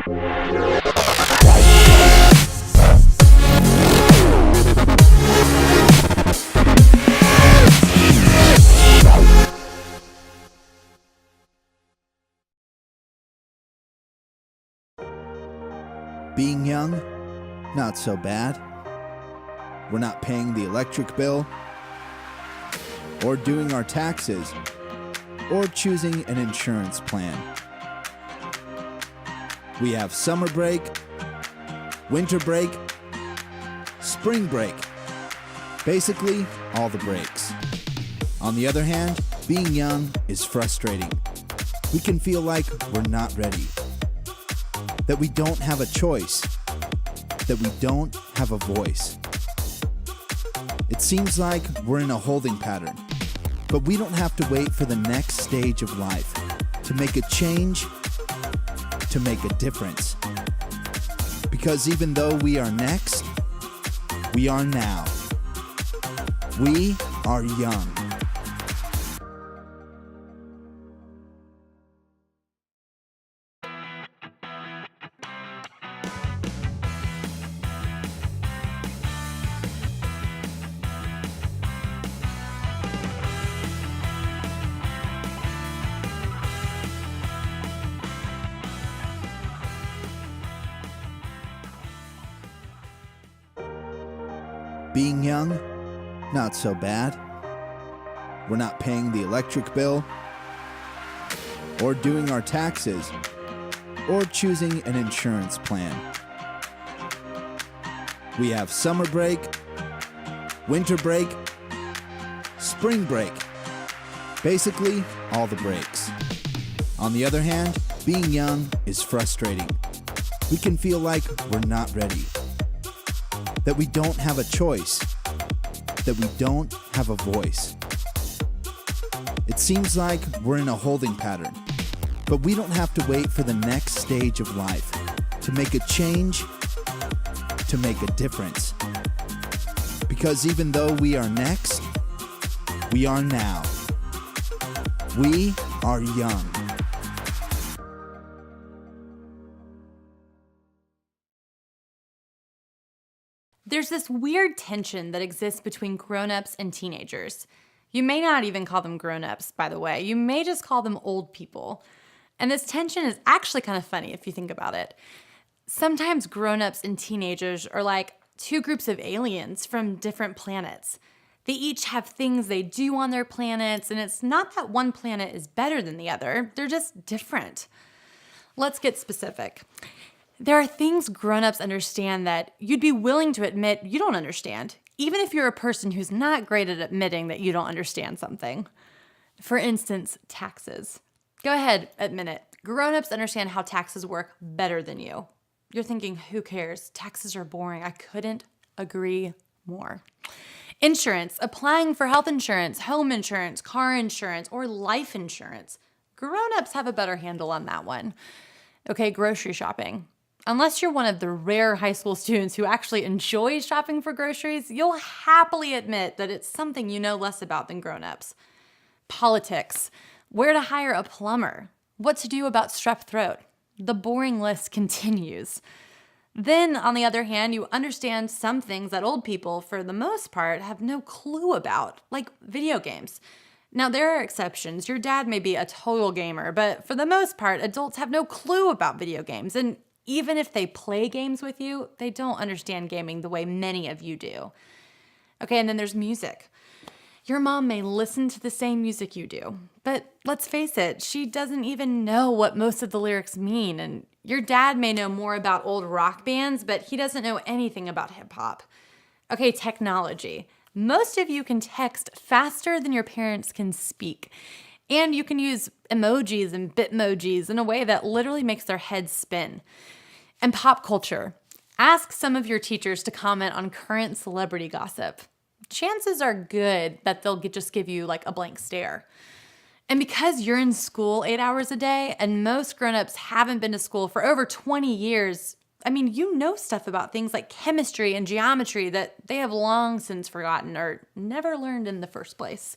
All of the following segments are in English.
Being young, not so bad. We're not paying the electric bill, or doing our taxes, or choosing an insurance plan. We have summer break, winter break, spring break. Basically, all the breaks. On the other hand, being young is frustrating. We can feel like we're not ready, that we don't have a choice, that we don't have a voice. It seems like we're in a holding pattern, but we don't have to wait for the next stage of life to make a change, to make a difference. Because even though we are next, we are now. We are young. Being young, not so bad. We're not paying the electric bill, or doing our taxes, or choosing an insurance plan. We have summer break, winter break, spring break. Basically, all the breaks. On the other hand, being young is frustrating. We can feel like we're not ready, that we don't have a choice, that we don't have a voice. It seems like we're in a holding pattern, but we don't have to wait for the next stage of life to make a change, to make a difference. Because even though we are next, we are now. We are young. There's this weird tension that exists between grown-ups and teenagers. You may not even call them grown-ups, by the way. You may just call them old people. And this tension is actually kind of funny if you think about it. Sometimes grown-ups and teenagers are like two groups of aliens from different planets. They each have things they do on their planets, and it's not that one planet is better than the other. They're just different. Let's get specific. There are things grown-ups understand that you'd be willing to admit you don't understand, even if you're a person who's not great at admitting that you don't understand something. For instance, taxes. Go ahead, admit it. Grown-ups understand how taxes work better than you. You're thinking, who cares? Taxes are boring. I couldn't agree more. Insurance, applying for health insurance, home insurance, car insurance, or life insurance. Grown-ups have a better handle on that one. Okay, grocery shopping. Unless you're one of the rare high school students who actually enjoys shopping for groceries, you'll happily admit that it's something you know less about than grown-ups. Politics, where to hire a plumber, what to do about strep throat. The boring list continues. Then, on the other hand, you understand some things that old people, for the most part, have no clue about, like video games. Now, there are exceptions. Your dad may be a total gamer, but for the most part, adults have no clue about video games. And even if they play games with you, they don't understand gaming the way many of you do. Okay, and then there's music. Your mom may listen to the same music you do, but let's face it, she doesn't even know what most of the lyrics mean. And your dad may know more about old rock bands, but he doesn't know anything about hip hop. Okay, technology. Most of you can text faster than your parents can speak. And you can use emojis and bitmojis in a way that literally makes their heads spin. And pop culture. Ask some of your teachers to comment on current celebrity gossip. Chances are good that they'll just give you like a blank stare. And because you're in school 8 hours a day and most grown-ups haven't been to school for over 20 years, I mean, you know stuff about things like chemistry and geometry that they have long since forgotten or never learned in the first place.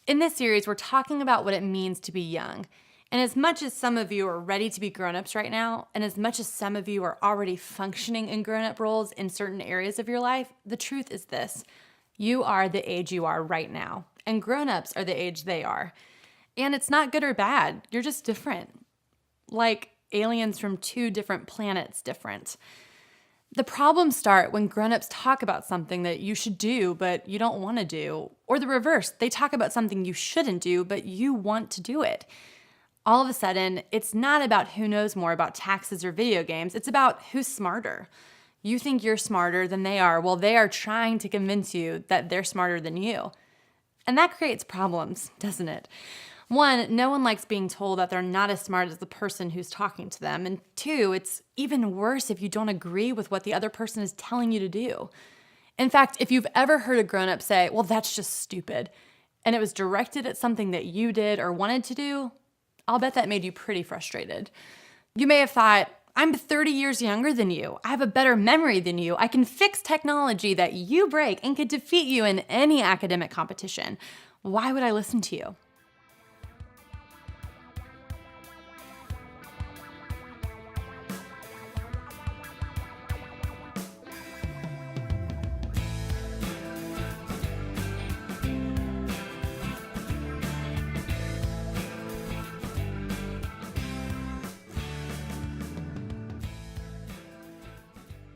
In this series, we're talking about what it means to be young. And as much as some of you are ready to be grown-ups right now, and as much as some of you are already functioning in grown-up roles in certain areas of your life, the truth is this: you are the age you are right now, and grown-ups are the age they are. And it's not good or bad, you're just different. Like aliens from two different planets different. The problems start when grown-ups talk about something that you should do but you don't want to do, or the reverse, they talk about something you shouldn't do but you want to do it. All of a sudden, it's not about who knows more about taxes or video games, it's about who's smarter. You think you're smarter than they are, while they are trying to convince you that they're smarter than you. And that creates problems, doesn't it? One, no one likes being told that they're not as smart as the person who's talking to them. And two, it's even worse if you don't agree with what the other person is telling you to do. In fact, if you've ever heard a grown-up say, well, that's just stupid, and it was directed at something that you did or wanted to do, I'll bet that made you pretty frustrated. You may have thought, I'm 30 years younger than you. I have a better memory than you. I can fix technology that you break and could defeat you in any academic competition. Why would I listen to you?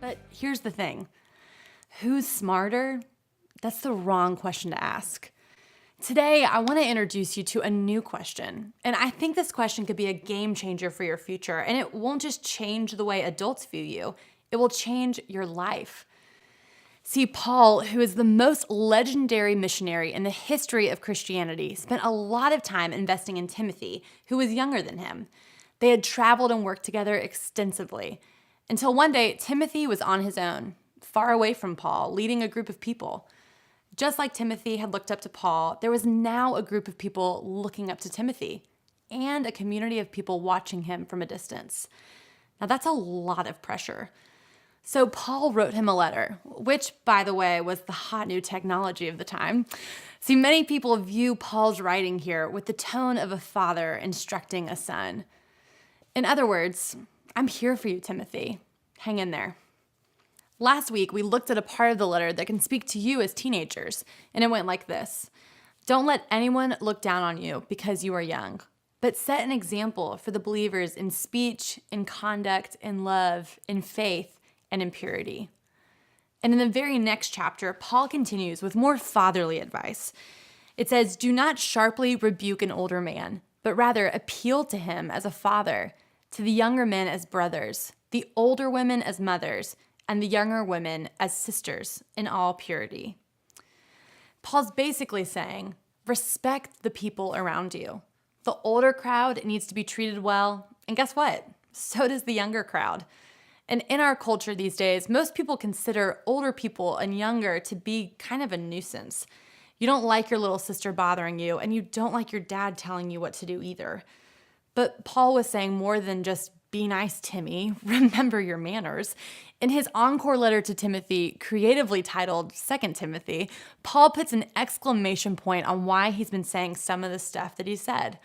But here's the thing. Who's smarter? That's the wrong question to ask. Today, I want to introduce you to a new question. And I think this question could be a game changer for your future. And it won't just change the way adults view you, it will change your life. See, Paul, who is the most legendary missionary in the history of Christianity, spent a lot of time investing in Timothy, who was younger than him. They had traveled and worked together extensively. Until one day, Timothy was on his own, far away from Paul, leading a group of people. Just like Timothy had looked up to Paul, there was now a group of people looking up to Timothy, and a community of people watching him from a distance. Now that's a lot of pressure. So Paul wrote him a letter, which, by the way, was the hot new technology of the time. See, many people view Paul's writing here with the tone of a father instructing a son. In other words, I'm here for you, Timothy. Hang in there. Last week, we looked at a part of the letter that can speak to you as teenagers, and it went like this. Don't let anyone look down on you because you are young, but set an example for the believers in speech, in conduct, in love, in faith, and in purity. And in the very next chapter, Paul continues with more fatherly advice. It says, do not sharply rebuke an older man, but rather appeal to him as a father, to the younger men as brothers, the older women as mothers, and the younger women as sisters in all purity. Paul's basically saying, respect the people around you. The older crowd needs to be treated well, and guess what? So does the younger crowd. And in our culture these days, most people consider older people and younger to be kind of a nuisance. You don't like your little sister bothering you, and you don't like your dad telling you what to do either. But Paul was saying more than just, be nice, Timmy, remember your manners. In his encore letter to Timothy, creatively titled 2 Timothy, Paul puts an exclamation point on why he's been saying some of the stuff that he said.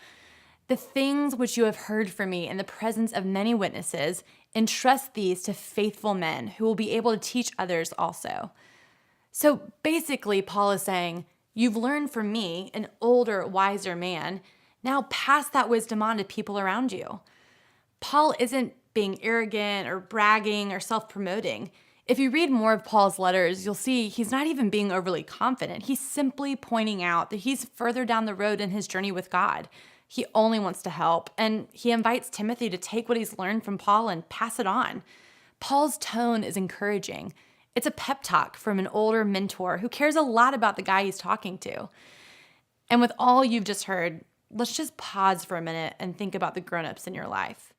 The things which you have heard from me in the presence of many witnesses, entrust these to faithful men who will be able to teach others also. So basically, Paul is saying, you've learned from me, an older, wiser man. Now pass that wisdom on to people around you. Paul isn't being arrogant or bragging or self-promoting. If you read more of Paul's letters, you'll see he's not even being overly confident. He's simply pointing out that he's further down the road in his journey with God. He only wants to help, and he invites Timothy to take what he's learned from Paul and pass it on. Paul's tone is encouraging. It's a pep talk from an older mentor who cares a lot about the guy he's talking to. And with all you've just heard, let's just pause for a minute and think about the grown-ups in your life.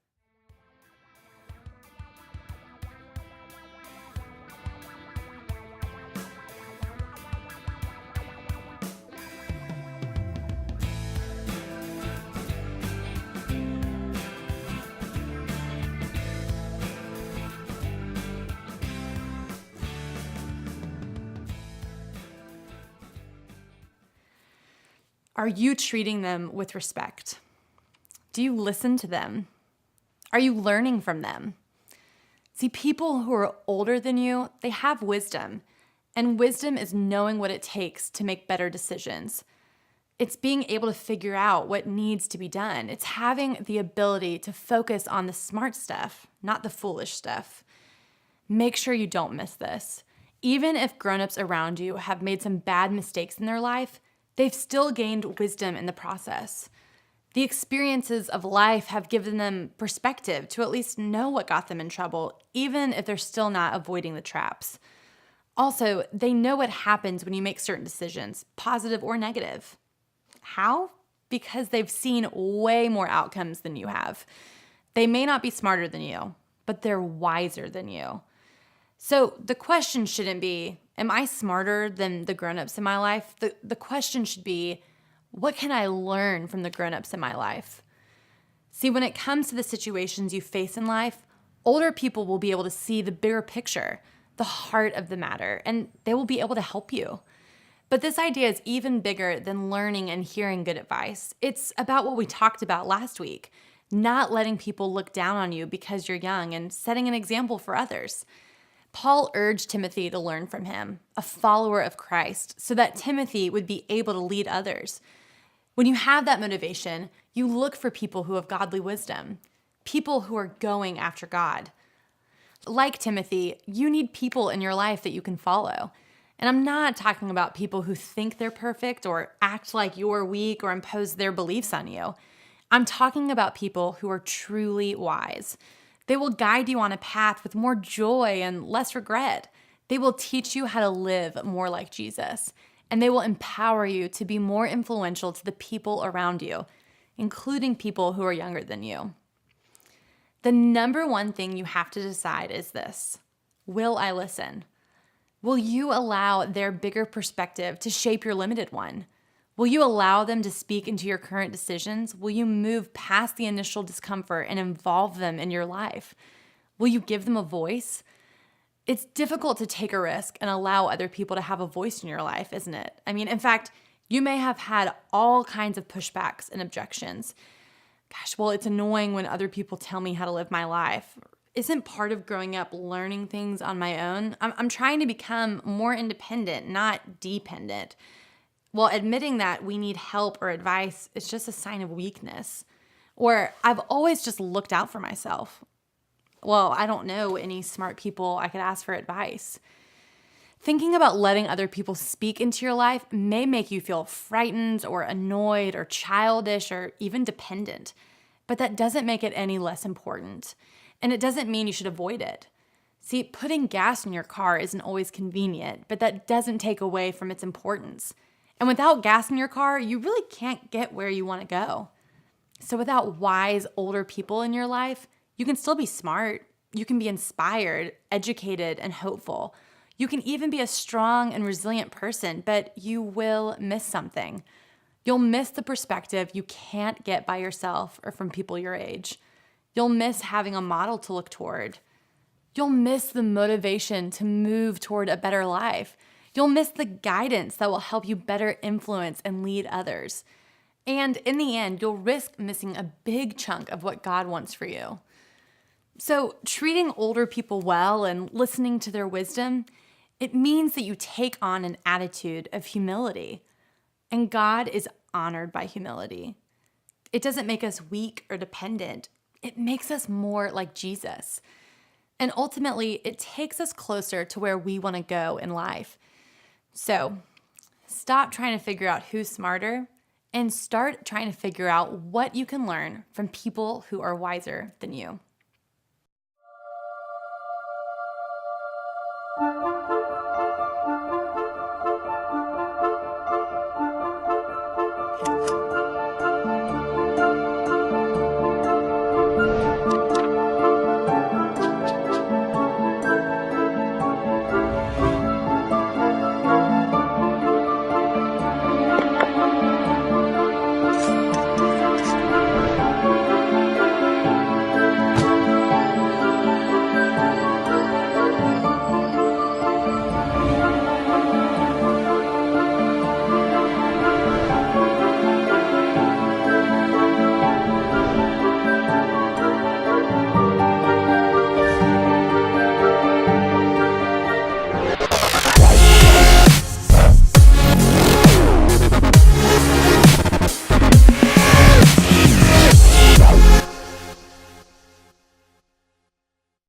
Are you treating them with respect? Do you listen to them? Are you learning from them? See, people who are older than you, they have wisdom. And wisdom is knowing what it takes to make better decisions. It's being able to figure out what needs to be done. It's having the ability to focus on the smart stuff, not the foolish stuff. Make sure you don't miss this. Even if grown-ups around you have made some bad mistakes in their life, they've still gained wisdom in the process. The experiences of life have given them perspective to at least know what got them in trouble, even if they're still not avoiding the traps. Also, they know what happens when you make certain decisions, positive or negative. How? Because they've seen way more outcomes than you have. They may not be smarter than you, but they're wiser than you. So the question shouldn't be, am I smarter than the grown-ups in my life? The question should be, what can I learn from the grown-ups in my life? See, when it comes to the situations you face in life, older people will be able to see the bigger picture, the heart of the matter, and they will be able to help you. But this idea is even bigger than learning and hearing good advice. It's about what we talked about last week, not letting people look down on you because you're young and setting an example for others. Paul urged Timothy to learn from him, a follower of Christ, so that Timothy would be able to lead others. When you have that motivation, you look for people who have godly wisdom, people who are going after God. Like Timothy, you need people in your life that you can follow. And I'm not talking about people who think they're perfect or act like you're weak or impose their beliefs on you. I'm talking about people who are truly wise. They will guide you on a path with more joy and less regret. They will teach you how to live more like Jesus. And they will empower you to be more influential to the people around you, including people who are younger than you. The number one thing you have to decide is this: will I listen? Will you allow their bigger perspective to shape your limited one? Will you allow them to speak into your current decisions? Will you move past the initial discomfort and involve them in your life? Will you give them a voice? It's difficult to take a risk and allow other people to have a voice in your life, isn't it? I mean, in fact, you may have had all kinds of pushbacks and objections. Gosh, well, it's annoying when other people tell me how to live my life. Isn't part of growing up learning things on my own? I'm trying to become more independent, not dependent. Well, admitting that we need help or advice is just a sign of weakness. Or I've always just looked out for myself. Well, I don't know any smart people I could ask for advice. Thinking about letting other people speak into your life may make you feel frightened or annoyed or childish or even dependent, but that doesn't make it any less important. And it doesn't mean you should avoid it. See, putting gas in your car isn't always convenient, but that doesn't take away from its importance. And without gas in your car, you really can't get where you want to go. So without wise, older people in your life, you can still be smart. You can be inspired, educated, and hopeful. You can even be a strong and resilient person, but you will miss something. You'll miss the perspective you can't get by yourself or from people your age. You'll miss having a model to look toward. You'll miss the motivation to move toward a better life. You'll miss the guidance that will help you better influence and lead others. And in the end, you'll risk missing a big chunk of what God wants for you. So treating older people well and listening to their wisdom, it means that you take on an attitude of humility. And God is honored by humility. It doesn't make us weak or dependent. It makes us more like Jesus. And ultimately, it takes us closer to where we want to go in life. So stop trying to figure out who's smarter and start trying to figure out what you can learn from people who are wiser than you.